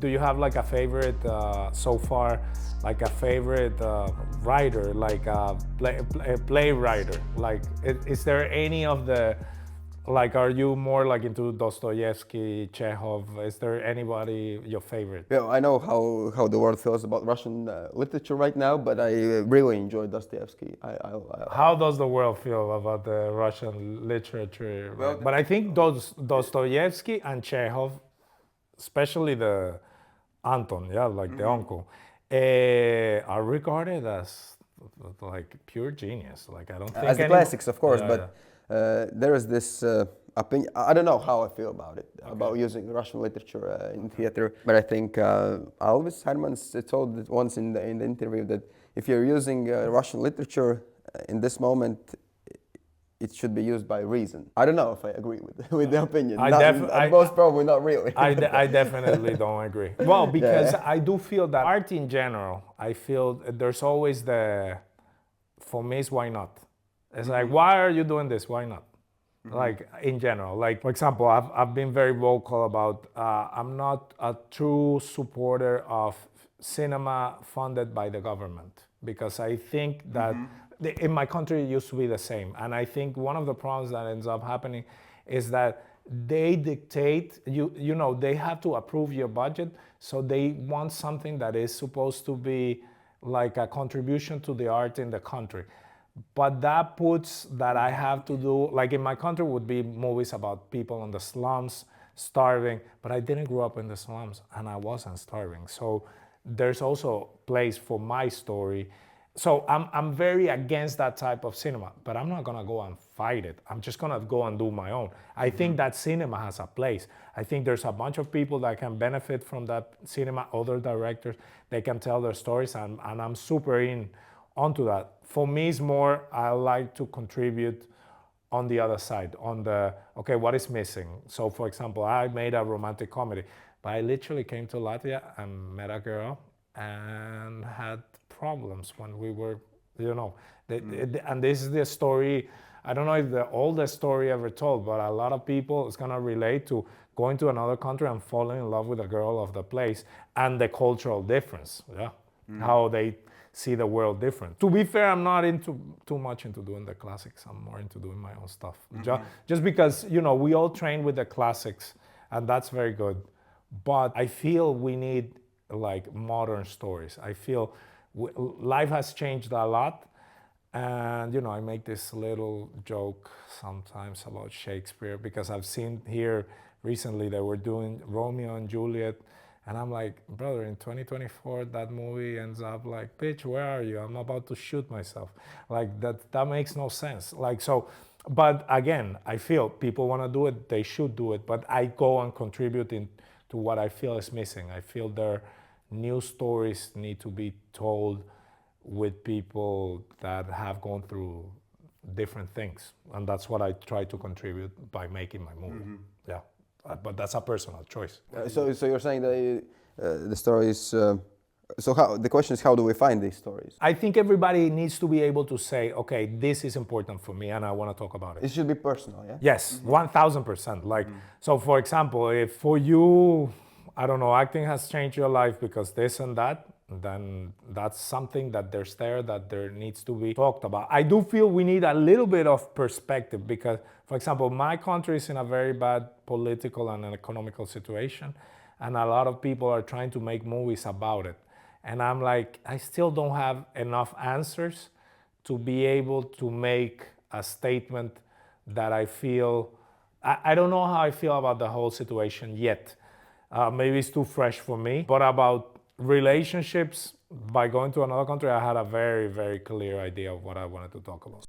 Do you have like a favorite so far, like a favorite writer, like a play writer? Like, is there any of the, like, are you more like into Dostoevsky, Chekhov? Is there anybody your favorite? Yeah, I know how the world feels about Russian literature right now, but I really enjoy Dostoevsky. How does the world feel about the Russian literature? Well, But I think Dostoevsky and Chekhov, especially the Anton, yeah, like the uncle, are regarded as like pure genius. Like I don't think as the any classics, of course, yeah, but there is this opinion. I don't know how I feel about it, about using Russian literature in theater. But I think Alvis Hermans told it once in the interview that if you're using Russian literature in this moment, it should be used by reason. I don't know if I agree with the opinion. Most probably not really. I definitely don't agree. Well, because I do feel that art in general, I feel there's always for me, it's why not? It's like, why are you doing this? Why not? Like in general, like for example, I've been very vocal about I'm not a true supporter of cinema funded by the government because I think that in my country it used to be the same, and I think one of the problems that ends up happening is that they dictate you know they have to approve your budget, so they want something that is supposed to be like a contribution to the art in the country. But that puts that I have to do, like in my country would be movies about people in the slums starving, but I didn't grow up in the slums and I wasn't starving. So there's also place for my story. So I'm very against that type of cinema, but I'm not gonna go and fight it. I'm just gonna go and do my own. I think that cinema has a place. I think there's a bunch of people that can benefit from that cinema, other directors, they can tell their stories, and I'm super onto that. For me, it's more, I like to contribute on the other side, on the, okay, what is missing? So for example, I made a romantic comedy, but I literally came to Latvia and met a girl and had problems when we were, you know, and this is the story, I don't know if the oldest story ever told, but a lot of people is gonna relate to going to another country and falling in love with a girl of the place and the cultural difference, how they see the world different. To be fair, I'm not too much into doing the classics. I'm more into doing my own stuff. Just because, you know, we all train with the classics and that's very good. But I feel we need like modern stories. I feel life has changed a lot. And, you know, I make this little joke sometimes about Shakespeare because I've seen here recently they were doing Romeo and Juliet. And I'm like, brother, in 2024, that movie ends up like, bitch, where are you? I'm about to shoot myself. Like that makes no sense. Like, so, but again, I feel people want to do it, they should do it, but I go and contribute to what I feel is missing. I feel their new stories need to be told with people that have gone through different things. And that's what I try to contribute by making my movie. Yeah. But that's a personal choice. So you're saying that the stories. So the question is, how do we find these stories? I think everybody needs to be able to say, okay, this is important for me, and I want to talk about it. It should be personal, yeah. Yes, 1000%. Like, so for example, if for you, I don't know, acting has changed your life because this and that, then that's something that there needs to be talked about. I do feel we need a little bit of perspective because, for example, my country is in a very bad political and economical situation, and a lot of people are trying to make movies about it. And I'm like, I still don't have enough answers to be able to make a statement that I feel, I don't know how I feel about the whole situation yet. Maybe it's too fresh for me, but about relationships, by going to another country, I had a very, very clear idea of what I wanted to talk about.